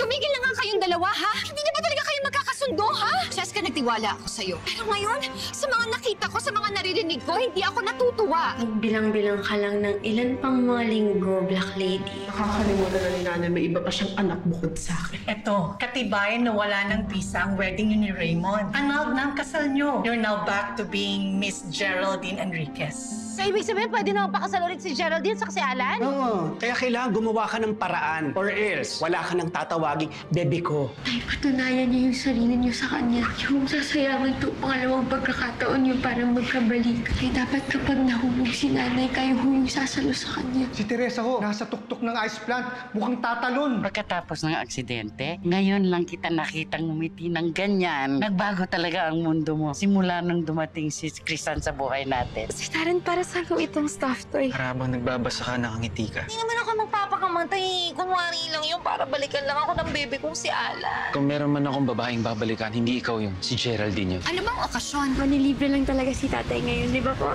Tumigil na nga kayong dalawa, ha? Hindi na ba talaga kayo magkakasundo, ha? Cheska, nagtiwala ako sa'yo. Pero ngayon, sa mga nakita ko, sa mga naririnig ko, hindi ako natutuwa. Bilang-bilang ka lang ng ilan pang mga linggo, Black Lady. Nakakalimutan na ni Nanay may iba pa siyang anak bukod sa akin. Eto, katibayan na wala ng visa ang wedding niyo ni Raymond. Annulled na ang kasal niyo. You're now back to being Miss Geraldine Enriquez. So, ibig sabihin, pwede na pakasal ulit si Geraldine sa si Alan? Oo, kaya kailangan gumawa ka ng paraan or else wala ka nang tatawaging bebe ko. Ay, patunayan niyo yung sarili niyo sa kanya. Yung sasayaman to pangalawang pagkakataon niyo para magkabalik. Ay, dapat kapag nahulog si nanay, kayo yung sasalo sa kanya. Si Teresa ho, nasa tuktok ng ice plant, mukhang tatalon. Pagkatapos ng aksidente, ngayon lang kita nakitang ngumiti ng ganyan. Nagbago talaga ang mundo mo simula nung dumating si Crisan sa buhay natin. Si Taran, para saan ko itong stuffed toy? Para bang nagbabasa ka, nakangiti ka. Hindi naman ako magpapakamatay. Kunwari lang yun para balikan lang ako ng bebe kong si Alan. Kung meron man akong babaeng babalikan, hindi ikaw yun. Si Geraldine yun. Ano bang okasyon? Manilibre lang talaga si tatay ngayon, di ba po?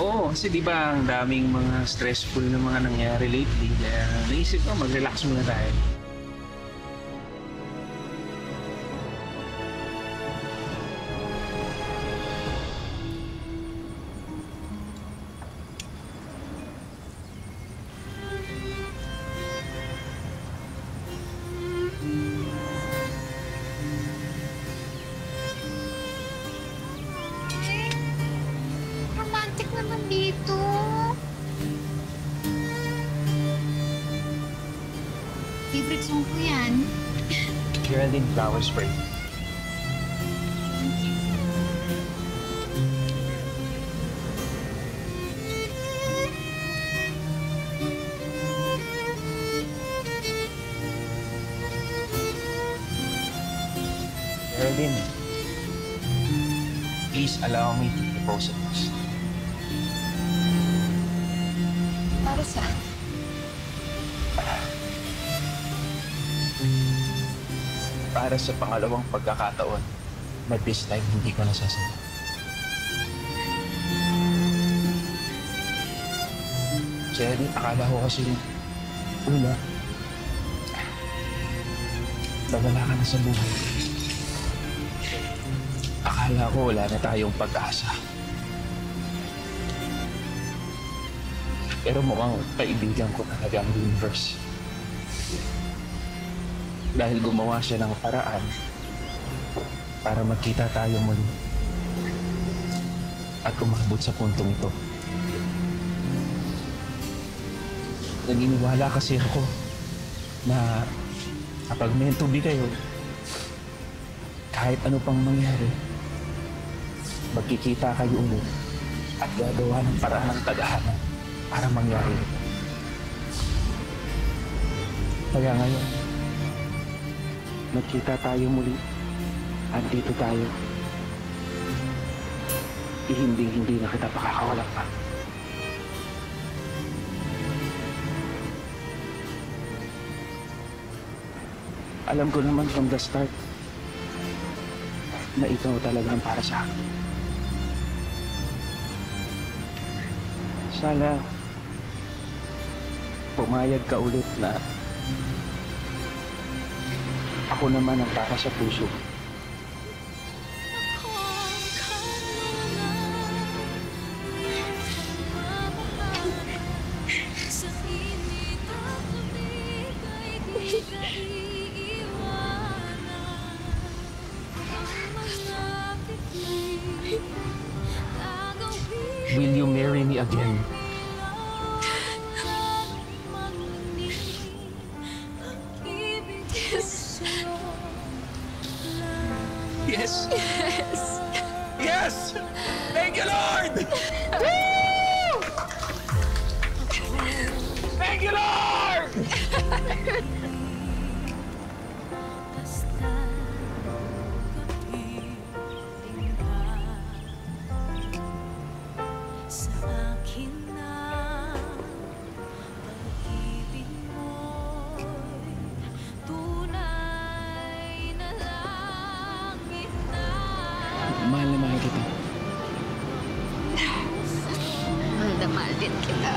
Oo, kasi di ba ang daming mga stressful na mga nangyari lately. Kaya naisip ko, mag-relax muna tayo. Romantic naman dito. Favorite song ko yan. Geraldine, flower spray. Geraldine, please allow me to propose a toast. Para sa... Para sa pangalawang pagkakataon, but this time hindi ko nasasagot. Geraldine, akala ko kasi una, nawala ka na sa buhay. Akala ko wala na tayong pag-asa. Pero mukhang kaibigan ko talaga ang universe. Dahil gumawa siya ng paraan para magkita tayo muli at umabot sa puntong ito. Naniniwala kasi ako na kapag meant to be kayo, kahit ano pang mangyari, magkikita kayo ulit at gagawa ng paraan ng tadhana para mangyari ito. Kaya ngayon, magkita tayo muli at dito tayo. Hindi na kita pakakawalan pa. Alam ko naman from the start na ikaw talagang para sa akin. Sana pumayag ka ulit na ako naman ang para sa puso. Will you marry me again? Yes! Yes! Yes! Thank you, Lord! Woo! Thank you, Lord! Mahal na mahal kita. Mahal na mahal din kita.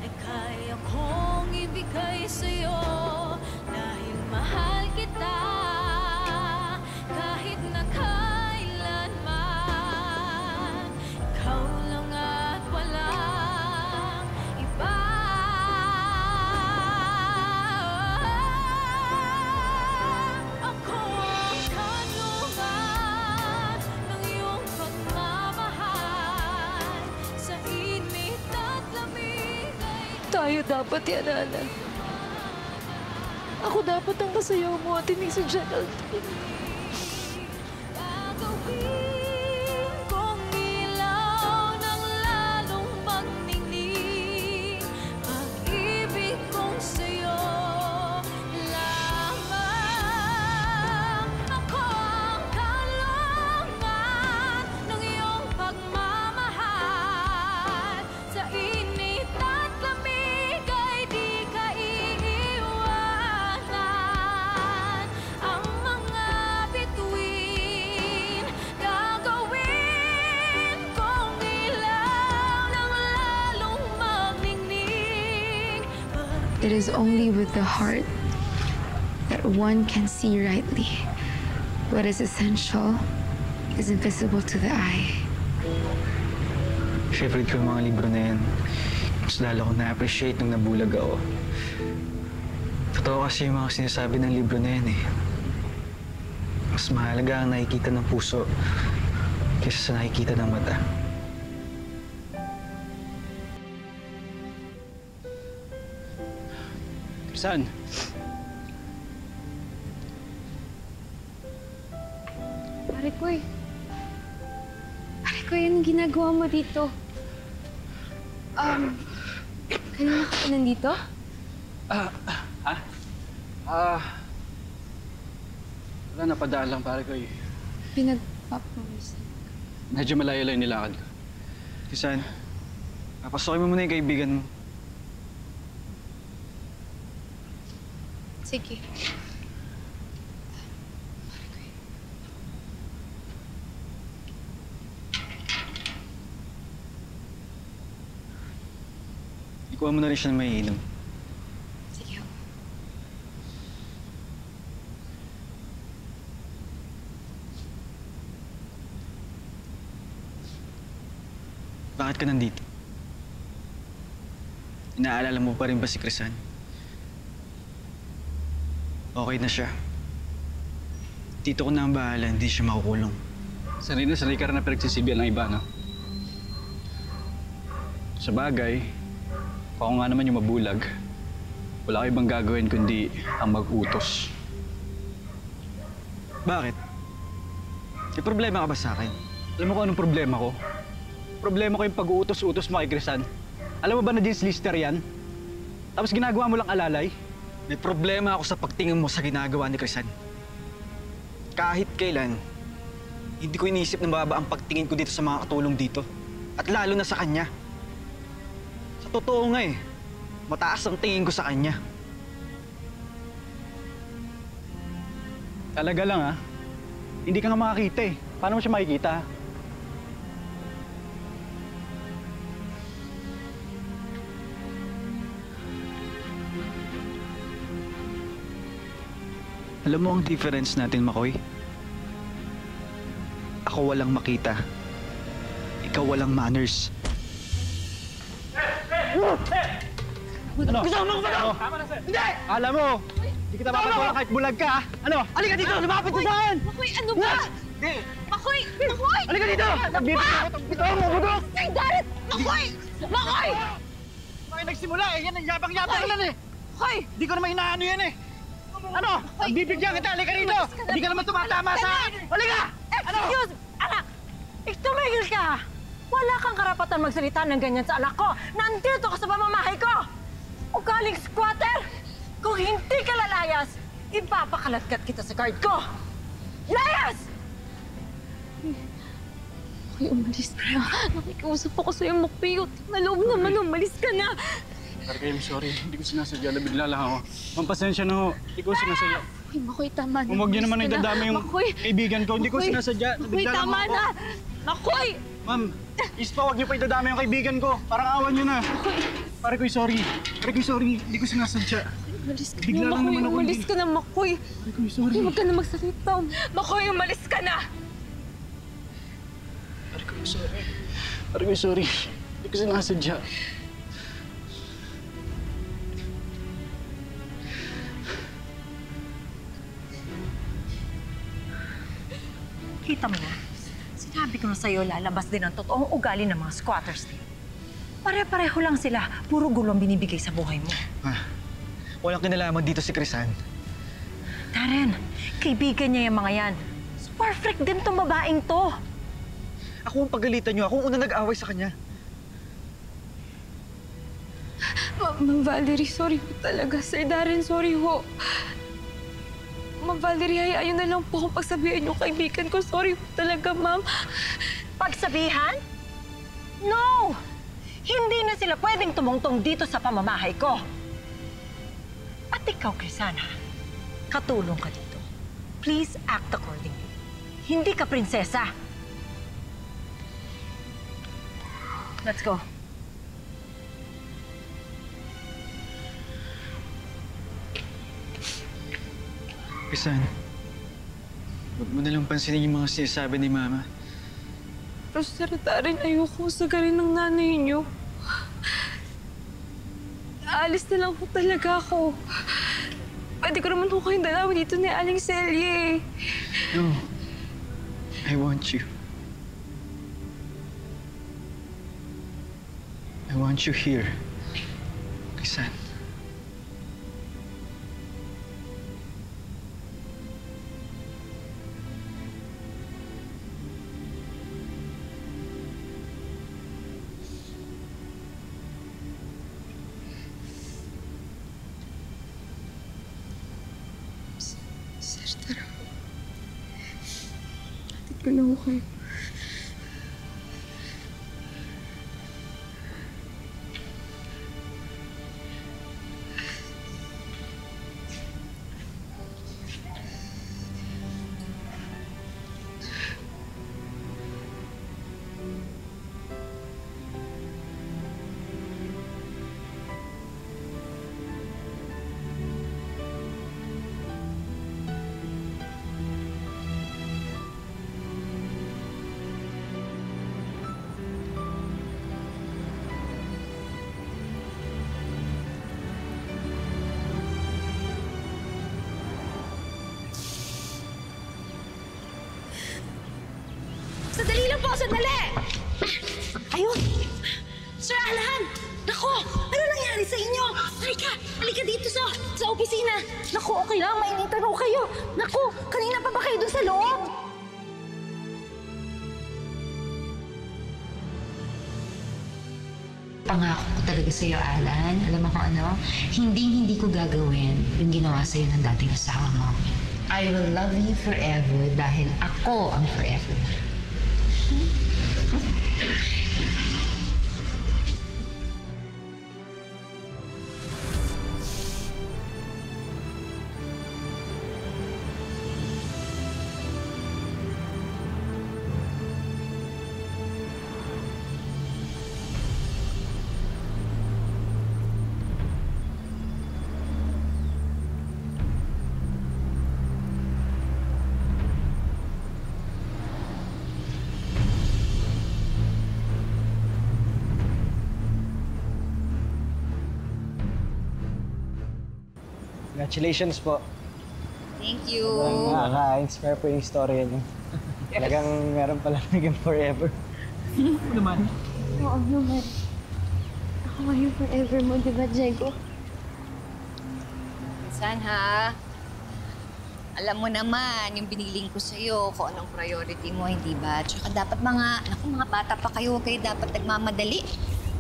Ay kaya kong ibigay sa tayo dapat yan, Ana. Ako dapat ang kasayaw mo at hindi si Geraldine. Kung ilaw ng lalong magningning, pag-ibig kong sa'yo lamang. Ako ang kalungan ng iyong pagmamahal. Sa init at lamig ay di ka iiwanan. Ang mga bituin gagawin kong ilaw ng lalong magningning. It is only with the heart that one can see rightly. What is essential is invisible to the eye. Favorite ko yung mga libro na yan. Mas lalo ko na-appreciate nung nabulag ako. Totoo kasi yung mga sinasabi ng libro na yan eh. Mas mahalaga ang nakikita ng puso kaysa sa nakikita ng mata. Saan? Pare Koy. Pare Koy, anong ginagawa mo dito? Kanina ka pa nandito? Wala, napadaan lang pare ko eh. Pinagpapromise. Medyo malayo lang yung nilakad ko. Kisan, papasokin mo muna yung kaibigan mo. Sige. Ikuha mo na rin siya ng maiinom. Sige. Bakit ka nandito? Inaalala mo pa rin ba si Crisan? Okay na siya. Tito ko na ang bahala, hindi siya makukulong. Sanay ka rin na pinagsisibihan ng iba, no? Sa bagay, kung ako nga naman yung mabulag, wala ka ibang gagawin kundi ang mag-utos. Bakit? May problema ka ba sa akin? Alam mo kung anong problema ko? Problema ko yung pag-uutos-utos mo kay Crisan. Alam mo ba na James Lister yan? Tapos ginagawa mo lang alalay? May problema ako sa pagtingin mo sa ginagawa ni Crisan. Kahit kailan, hindi ko iniisip na mababa ang pagtingin ko dito sa mga katulong dito. At lalo na sa kanya. Sa totoo nga eh, mataas ang tingin ko sa kanya. Talaga lang ha? Hindi ka nga makakita eh. Paano mo siya makikita? Alam mo ang difference natin, Makoy? Ako walang makita. Ikaw walang manners. Ano? Gusto mo ba? Tama na, sir. Hindi! Alam mo, hindi kita papatulan kahit bulag ka, ha? Ano? Halika dito! Lumapit ka saan? Makoy, ano ba? Hindi! Makoy! Makoy! Halika dito! Bitaw mo, budok! Sir Garrett! Makoy! Makoy! Bakit nagsimula eh? Yan ang yabang-yabang ka lang eh! Makoy! Hindi ko naman inaano yan eh! Ano? Bibigyan kita! Halika rito! Hindi ka naman tumatama sa akin! Halika! Excuse! Anak! Tumigil ka! Wala kang karapatan magsalita ng ganyan sa anak ko! Nandito ka sa pamamahay ko! Ugaling squatter! Kung hindi ka lalayas, ipapakalatkat kita sa guard ko! Layas! Makoy, umalis ka na. Nakikiusap ako sa'yo, Makoy. Na loob naman, umalis ka na. Makoy, I'm sorry. Hindi ko sinasadya. Nabigla lang ako. Pampasensya na ho. Hindi ko sinasadya. Makoy, tama na. Huwag niyo naman Umalis ka na. itadama yung Makoy! kaibigan ko. Hindi ko Makoy! sinasadya. Makoy, Nabigla lang tama ako. na! Makoy! Ma'am, please pa, huwag niyo pa itadama yung kaibigan ko. Parang awan niyo na. Pare ko'y sorry. Pare ko'y sorry. Hindi ko sinasadya. Umalis ka Bigla na, lang Makoy. naman ako. Umalis ka na, Makoy. Pare ko'y sorry. Huwag ka na magsalita. Makoy, umalis ka na! Pare ko'y sorry. Pare ko'y sorry. Hindi ko sinasadya. Kita mo na, sinabi ko na sa'yo lalabas din ang totoong ugali ng mga squatters din. Pare-pareho lang sila. Puro gulo ang binibigay sa buhay mo. Walang kinalaman dito si Crisan. Darren, kaibigan niya yung mga yan. Super freak din tong babaeng to. Ako ang pagalitan niyo. Ako ang unang nag-away sa kanya. Ma'am Valerie, sorry po talaga. Sir Darren, sorry ho. Ma'am Valerie, hayaan na lang po akong pagsabihan yung kaibigan ko. Sorry po talaga, ma'am. Pagsabihan? No! Hindi na sila pwedeng tumungtong dito sa pamamahay ko. At ikaw, Crisan, ha? Katulong ka dito. Please act accordingly. Hindi ka prinsesa. Let's go. Crisan, huwag mo nalang pansinin yung mga sinasabi ni Mama. Pero Sir Darren, ayoko sagarin ng nanay niyo. Aalis na lang po talaga ako. Pwede ko naman po kayong dalawin dito ni Aling Celie. No. I want you. I want you here. Crisan. Sir, tara. Hatid ko na ako kayo. Sandali lang po, sandali! Ayun! Sir Alan! Naku! Ano nangyari sa inyo? Halika dito sa opisina. Naku, okay lang. Mainitan ho kayo. Naku, kanina pa ba kayo dun sa loob? Pangako ko talaga sa'yo, Alan. Alam mo kung ano? Hindi ko gagawin yung ginawa sa'yo ng dating asawa mo. I will love you forever dahil ako ang forever. Congratulations po. Thank you. Nakaka-inspire po yung story niyo. Talagang meron pala naging forever. Oo naman. Ako nga yung forever mo, di ba, Diego? Minsan ha, alam mo naman yung biniling ko sa'yo kung anong priority mo, hindi ba? Tsaka dapat mga bata pa kayo dapat nagmamadali.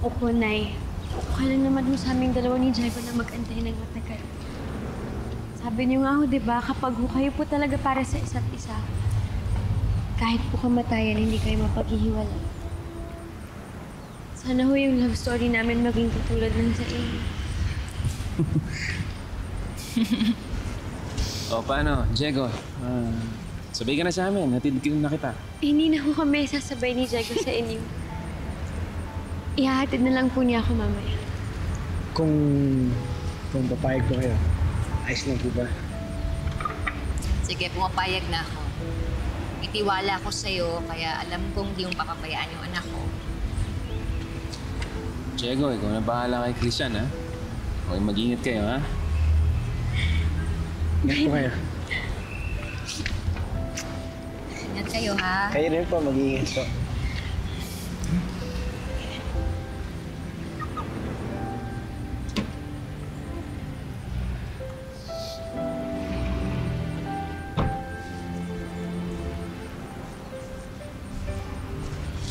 Opo, Nay. Okay lang naman mo sa aming dalawa ni Diego na mag-antay ng matagal. Sabi niyo nga ho, di ba, kapag ho kayo po talaga para sa isa't isa, kahit po kamatayan, hindi kayo mapaghihiwalay. Sana ho yung love story namin maging katulad ng sa inyo. O, paano? Diego, sabay ka na sa amin. Hatid na kita. Hindi na ho kami sasabay ni Diego sa inyo. Ihahatid na lang po niya ako mamaya. Kung papayag ko kayo, ayos lang po ba? Sige, pumapayag na ako. Itiwala ko sa'yo, kaya alam kong di mo papabayaan yung anak ko. Diego, ikaw na bahala kay Crisan, ha? Okay, mag-ingat kayo, ha? Ingat po kayo. Ingat kayo, ha? Kayo rin po, mag-iingat po.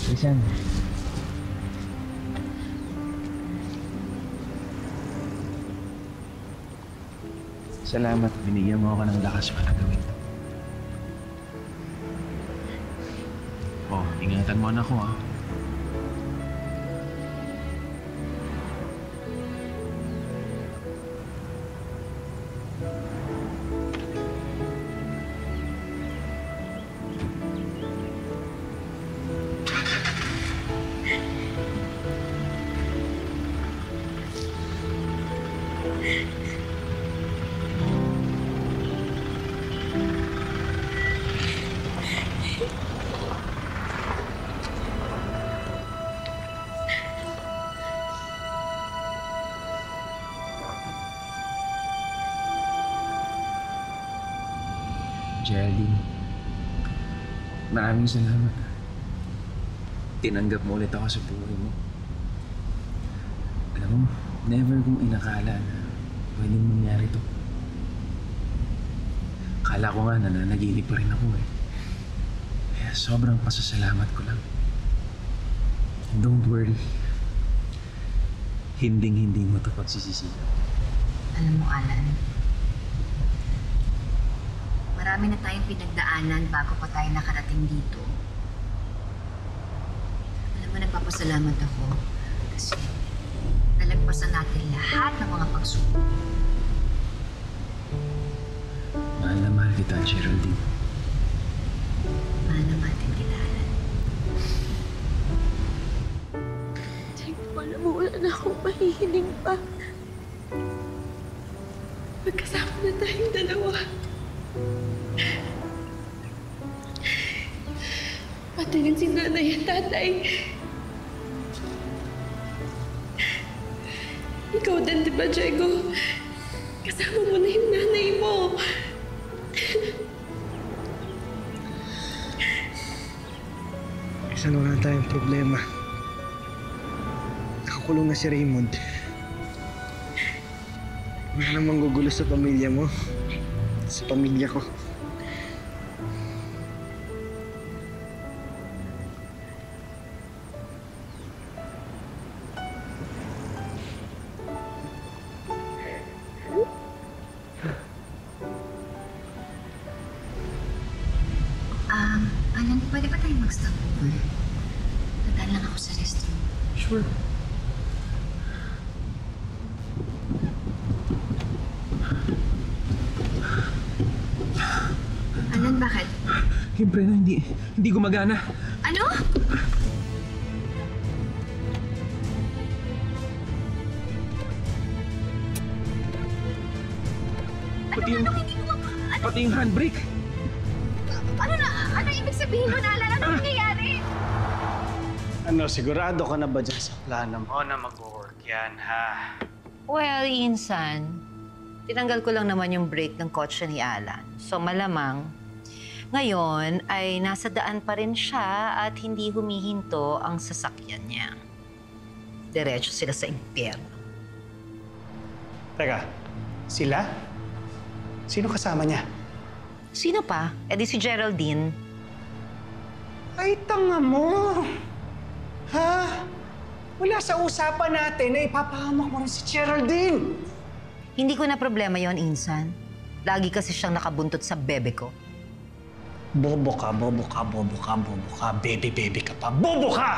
Crisan. Salamat, binigyan mo ako ng lakas para gawin ito. Oh, ingatan mo na ako, ah. Geraldine, maraming salamat. Tinanggap mo ulit ako sa buhay mo. Alam mo, never kong inakala na pwedeng mangyari to. Akala ko nga nananaginip pa rin ako eh. Kaya sobrang pasasalamat ko lang. And don't worry. Hinding-hindi mo ito pagsisisihan. Alam mo, Alan, marami na tayong pinagdaanan bago pa tayo nakarating dito. Alam mo, nagpapasalamat ako kasi nalagpasan natin lahat ng mga pagsubok. Mahal na mahal kita, Geraldine. Mahal na mahal din kita, Alan. Alam mo, wala na akong mahihiling pa. Magkasama na tayong dalawa. Pati rin si nanay at tatay. Ikaw din, di ba, Diego? Kasama mo na yung nanay mo. Isa na wala tayong problema. Nakakulong na si Raymond. Wala namang gugulo sa pamilya mo. Sa pamilya ko. Alan, pwede ba tayo mag-stop over? Nadaan lang ako sa restroom. Sure. Alan, bakit? Yung preno, hindi gumagana. Ano? Pati yung handbrake. Ano ibig sabihin mo, Alan? Ano nangyayari? Ano, sigurado ka na ba dyan sa plano mo na mag-work yan, ha? Well, Insan, tinanggal ko lang naman yung brake ng kotse ni Alan. So malamang, ngayon ay nasa daan pa rin siya at hindi humihinto ang sasakyan niya. Diretso sila sa impyerno. Teka, sila? Sino kasama niya? Sino pa? Eh di si Geraldine. Ay, tanga mo! Ha? Wala sa usapan natin na ipapahamak mo rin si Geraldine. Hindi ko na problema yon, Insan. Lagi kasi siyang nakabuntot sa bebe ko. Bobo ka, baby ka pa. Bobo ka!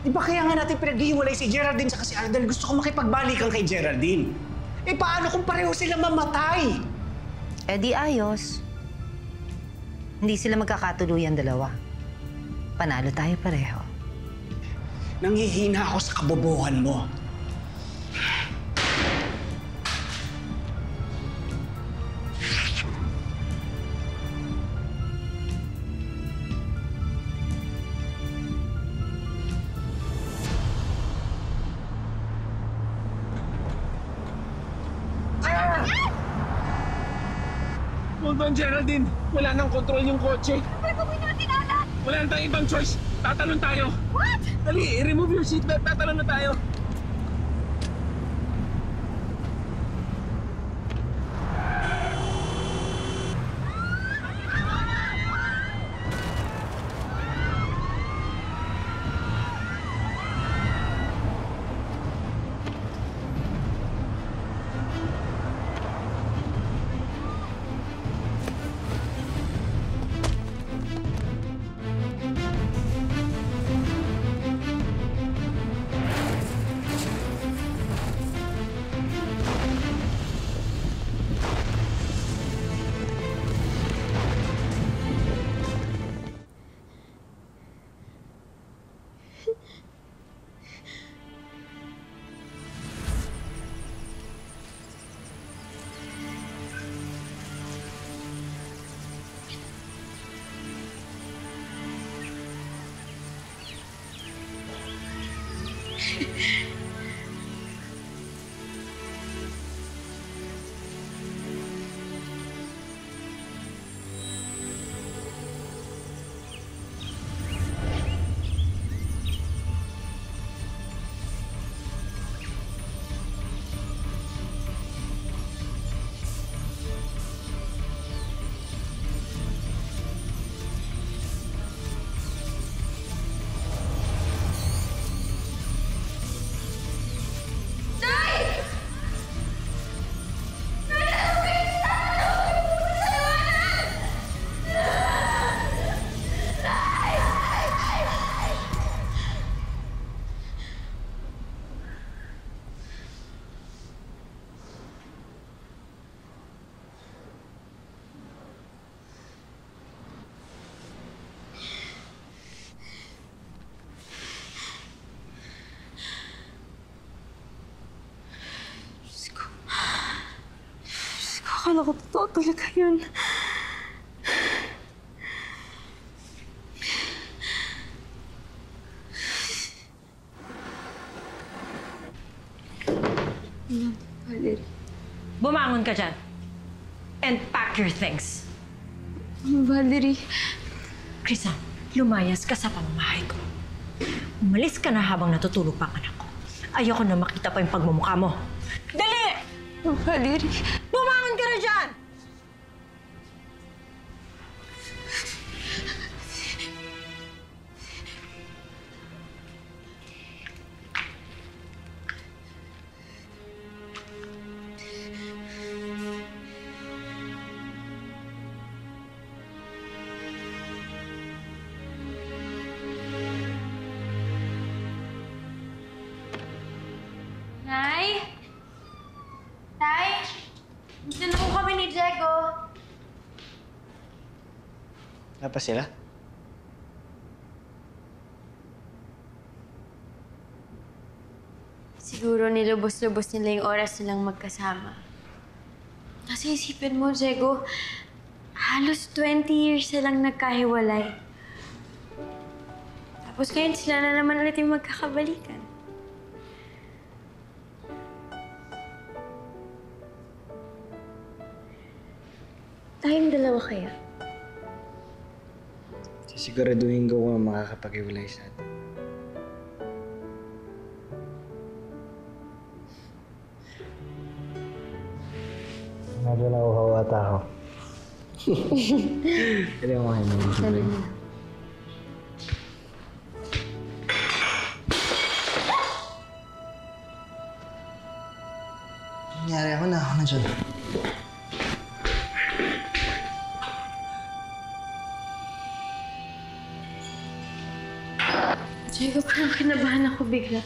Di ba kaya nga natin pinaghiwalay si Geraldine sa si Alan dahil gusto ko makipagbalikan kay Geraldine? Eh paano kung pareho sila mamatay? Eh di ayos. Hindi sila magkakatuluyan dalawa. Panalo tayo pareho. Nanghihina ako sa kabobohan mo. Hold on, Geraldine. Wala nang control yung kotse. Ano gawin natin, Alan? Wala na tayong ibang choice. Tatalon tayo. What? Dali, remove your seatbelt. Tatalon na tayo. Akala ko totoo talaga yun. Valerie. Bumangon ka dyan. And pack your things. Valerie. Crisan, lumayas ka sa pamamahay ko. Umalis ka na habang natutulog pa ang anak ko. Ayoko na makita pa yung pagmumukha mo. Dali! Valerie. Bumangon ka na dyan! Nay? Tay? Nandiyan po kami ni Diego. Wala pa sila? Siguro nilubos-lubos nila yung oras nilang magkasama. Kasi isipin mo, Diego, halos 20 years silang nagkahiwalay. Tapos ngayon sila na naman ulit yung magkakabalikan. Tayong dalawa kaya? Sisiguraduhin ko kung makakapag-iwalay sa atin. Medyo nauhawata ako. Hindi ako kayo naman. Sabi mo. Nangyari ako na dyan. Diego, parang kinabahan ako bigla.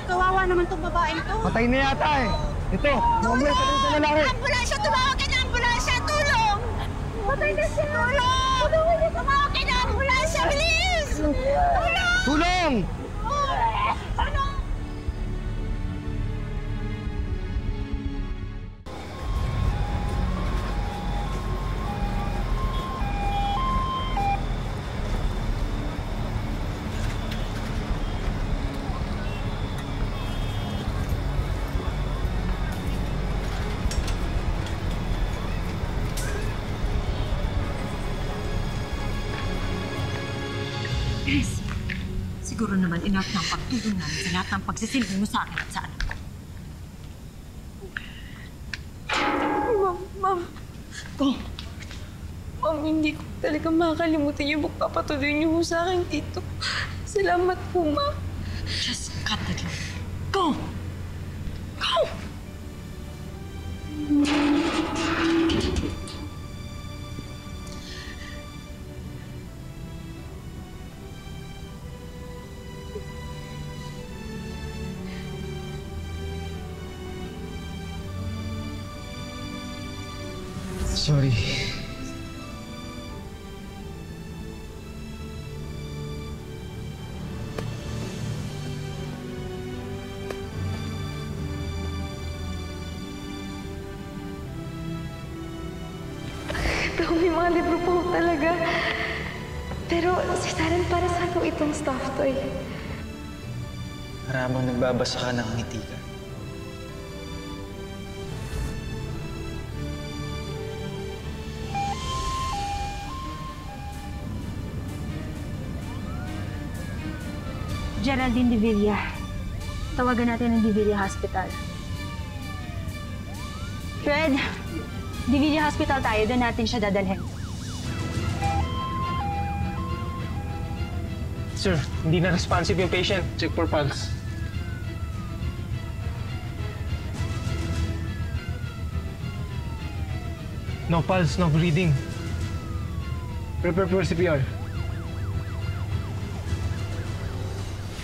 Kawawa naman tong babaeng to. Patay na yata eh. Ito, mamaya sa lalaki. Ambulansya! Tumawag ka ng ambulansya! Tulong! Patay na siya! Tulong! Tumawag ka ng ambulansya! Bilis! Tulong! Tulong! Tulong! Chris, siguro naman enough ng pagtulong namin sa lahat ng pagsisilbi mo sa akin at sa anak ko. Ma'am. Ma'am, hindi ko talaga makakalimutan yung pagpapatuloy niyo po sa akin dito. Salamat po, ma'am. Just cut the line. Go! Go! Sorry. Pero may mga libro po talaga. Pero si Saren, para saan ko itong stuffed toy? Habang nagbabasa ka ng ngiti ka. Geraldine de Villa. Tawagan natin ang De Villa Hospital. Fred, De Villa Hospital tayo. Doon natin siya dadalhin. Sir, hindi na responsive yung patient. Check for pulse. No pulse, no breathing. Prepare for CPR.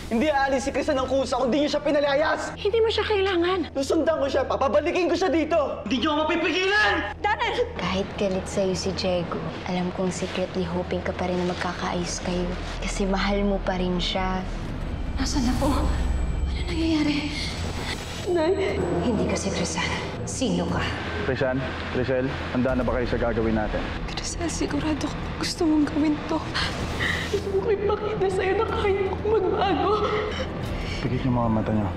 Hindi aalis si Crisan ng kusa kung di niyo siya pinalayas! Hindi mo siya kailangan. Susundan ko siya, papabalikin ko siya dito! Hindi niyo ako mapipigilan! Daniel! Kahit galit sa'yo si Diego, alam kong secretly hoping ka pa rin na magkakaayos kayo. Kasi mahal mo pa rin siya. Nasaan ako? Ano nangyayari? Nay! Hindi ka si Crisan. Sino ka? Crisan, Crisel, handa na ba kayo sa gagawin natin? Crisel, sigurado ka gusto mong gawin to. Gusto mo ko ipakita sa'yo na kaya akong magbago. Pikit yung mga mata niyo.